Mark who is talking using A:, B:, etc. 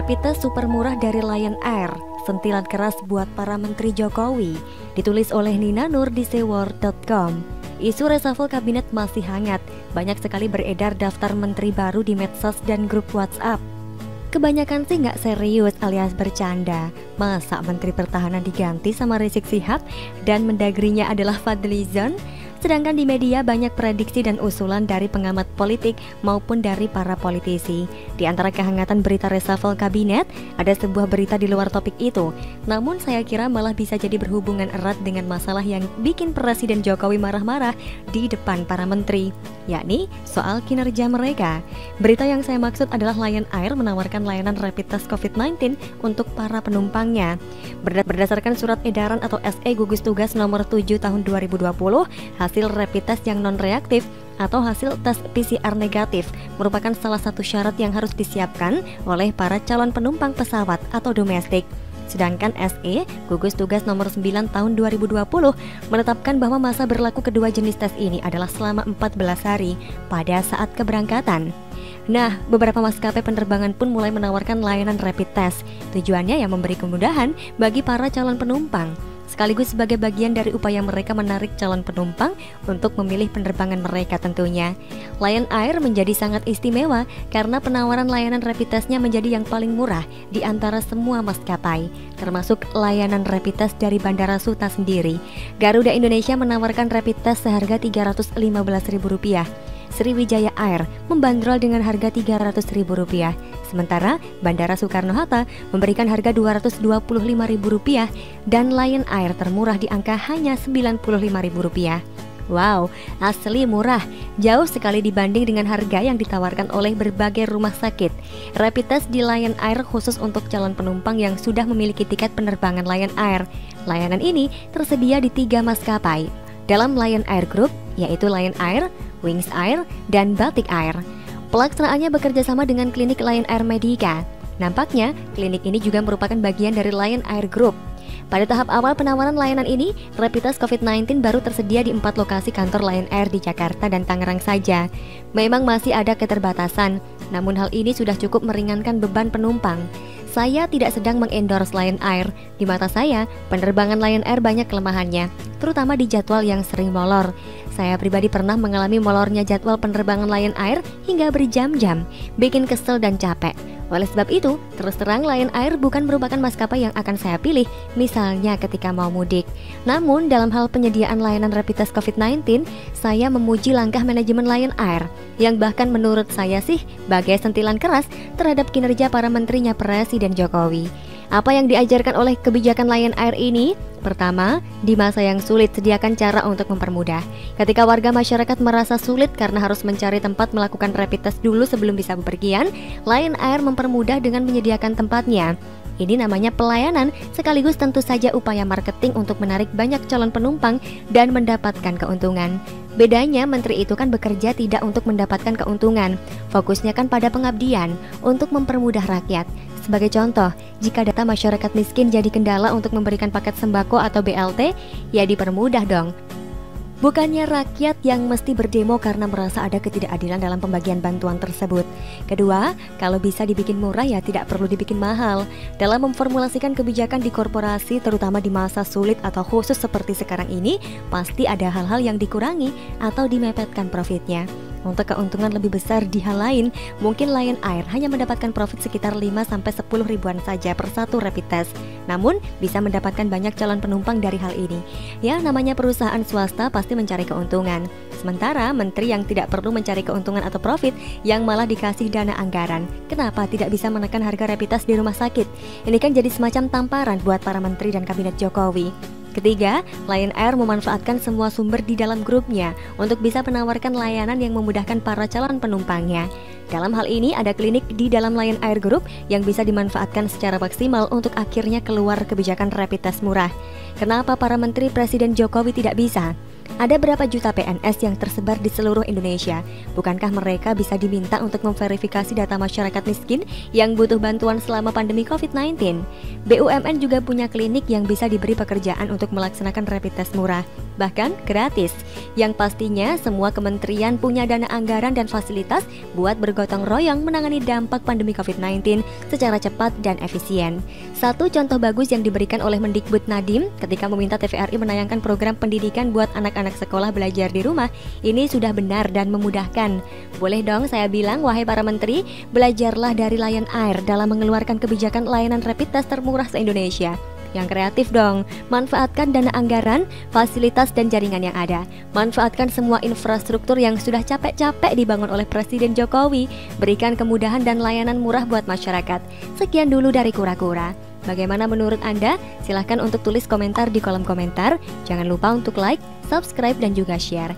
A: Rapid test super murah dari Lion Air, sentilan keras buat para menteri Jokowi. Ditulis oleh Nina Nur di seworld.com. Isu reshuffle kabinet masih hangat. Banyak sekali beredar daftar menteri baru di medsos dan grup WhatsApp. Kebanyakan sih nggak serius alias bercanda. Masa menteri pertahanan diganti sama Rizik Syihab dan mendagrinya adalah Fadlizon? Sedangkan di media banyak prediksi dan usulan dari pengamat politik maupun dari para politisi. Di antara kehangatan berita reshuffle kabinet, ada sebuah berita di luar topik itu. Namun saya kira malah bisa jadi berhubungan erat dengan masalah yang bikin Presiden Jokowi marah-marah di depan para menteri, yakni soal kinerja mereka. Berita yang saya maksud adalah Lion Air menawarkan layanan rapid test COVID-19 untuk para penumpangnya. Berdasarkan surat edaran atau SE gugus tugas nomor 7 tahun 2020, hasil rapid test yang non-reaktif atau hasil tes PCR negatif merupakan salah satu syarat yang harus disiapkan oleh para calon penumpang pesawat atau domestik. Sedangkan SE gugus tugas nomor 9 tahun 2020 menetapkan bahwa masa berlaku kedua jenis tes ini adalah selama 14 hari pada saat keberangkatan. Nah, beberapa maskapai penerbangan pun mulai menawarkan layanan rapid test. Tujuannya yang memberi kemudahan bagi para calon penumpang, sekaligus sebagai bagian dari upaya mereka menarik calon penumpang untuk memilih penerbangan mereka tentunya. Lion Air menjadi sangat istimewa karena penawaran layanan rapid testnya menjadi yang paling murah di antara semua maskapai, termasuk layanan rapid test dari Bandara Suta sendiri. Garuda Indonesia menawarkan rapid test seharga Rp315.000. Sriwijaya Air membandrol dengan harga Rp300.000. Sementara Bandara Soekarno-Hatta memberikan harga Rp225.000 dan Lion Air termurah di angka hanya Rp95.000. Wow, asli murah, jauh sekali dibanding dengan harga yang ditawarkan oleh berbagai rumah sakit. Rapid test di Lion Air khusus untuk calon penumpang yang sudah memiliki tiket penerbangan Lion Air. Layanan ini tersedia di 3 maskapai dalam Lion Air Group, yaitu Lion Air, Wings Air, dan Batik Air. Pelaksanaannya bekerja sama dengan klinik Lion Air Medica. Nampaknya, klinik ini juga merupakan bagian dari Lion Air Group. Pada tahap awal penawaran layanan ini, rapid test COVID-19 baru tersedia di 4 lokasi kantor Lion Air di Jakarta dan Tangerang saja. Memang masih ada keterbatasan, namun hal ini sudah cukup meringankan beban penumpang. Saya tidak sedang mengendorse Lion Air. Di mata saya, penerbangan Lion Air banyak kelemahannya, terutama di jadwal yang sering molor. Saya pribadi pernah mengalami molornya jadwal penerbangan Lion Air hingga berjam-jam, bikin kesel dan capek. Oleh sebab itu, terus terang Lion Air bukan merupakan maskapai yang akan saya pilih, misalnya ketika mau mudik. Namun, dalam hal penyediaan layanan rapid test COVID-19, saya memuji langkah manajemen Lion Air, yang bahkan menurut saya sih bagai sentilan keras terhadap kinerja para menterinya Presiden Jokowi. Apa yang diajarkan oleh kebijakan Lion Air ini? Pertama, di masa yang sulit sediakan cara untuk mempermudah. Ketika warga masyarakat merasa sulit karena harus mencari tempat melakukan rapid test dulu sebelum bisa bepergian, Lion Air mempermudah dengan menyediakan tempatnya. Ini namanya pelayanan, sekaligus tentu saja upaya marketing untuk menarik banyak calon penumpang dan mendapatkan keuntungan. Bedanya, menteri itu kan bekerja tidak untuk mendapatkan keuntungan, fokusnya kan pada pengabdian, untuk mempermudah rakyat. Sebagai contoh, jika data masyarakat miskin jadi kendala untuk memberikan paket sembako atau BLT, ya dipermudah dong. Bukannya rakyat yang mesti berdemo karena merasa ada ketidakadilan dalam pembagian bantuan tersebut. Kedua, kalau bisa dibikin murah ya tidak perlu dibikin mahal. Dalam memformulasikan kebijakan di korporasi, terutama di masa sulit atau khusus seperti sekarang ini, pasti ada hal-hal yang dikurangi atau dimepetkan profitnya. Untuk keuntungan lebih besar di hal lain, mungkin Lion Air hanya mendapatkan profit sekitar 5-10 ribuan saja per satu rapid test. Namun, bisa mendapatkan banyak calon penumpang dari hal ini. Ya, namanya perusahaan swasta pasti mencari keuntungan. Sementara, menteri yang tidak perlu mencari keuntungan atau profit, yang malah dikasih dana anggaran. Kenapa tidak bisa menekan harga rapid test di rumah sakit? Ini kan jadi semacam tamparan buat para menteri dan kabinet Jokowi. Ketiga, Lion Air memanfaatkan semua sumber di dalam grupnya untuk bisa menawarkan layanan yang memudahkan para calon penumpangnya. Dalam hal ini ada klinik di dalam Lion Air Group yang bisa dimanfaatkan secara maksimal untuk akhirnya keluar kebijakan rapid test murah. Kenapa para menteri Presiden Jokowi tidak bisa? Ada berapa juta PNS yang tersebar di seluruh Indonesia? Bukankah mereka bisa diminta untuk memverifikasi data masyarakat miskin yang butuh bantuan selama pandemi COVID-19? BUMN juga punya klinik yang bisa diberi pekerjaan untuk melaksanakan rapid test murah, bahkan gratis. Yang pastinya semua kementerian punya dana anggaran dan fasilitas buat bergotong royong menangani dampak pandemi COVID-19 secara cepat dan efisien. Satu contoh bagus yang diberikan oleh Mendikbud Nadiem ketika meminta TVRI menayangkan program pendidikan buat anak-anak sekolah belajar di rumah, ini sudah benar dan memudahkan. Boleh dong saya bilang, wahai para menteri, belajarlah dari Lion Air dalam mengeluarkan kebijakan layanan rapid test termurah se-Indonesia. Yang kreatif dong, manfaatkan dana anggaran, fasilitas dan jaringan yang ada. Manfaatkan semua infrastruktur yang sudah capek-capek dibangun oleh Presiden Jokowi. Berikan kemudahan dan layanan murah buat masyarakat. Sekian dulu dari Kura-Kura. Bagaimana menurut Anda? Silahkan untuk tulis komentar di kolom komentar. Jangan lupa untuk like, subscribe dan juga share.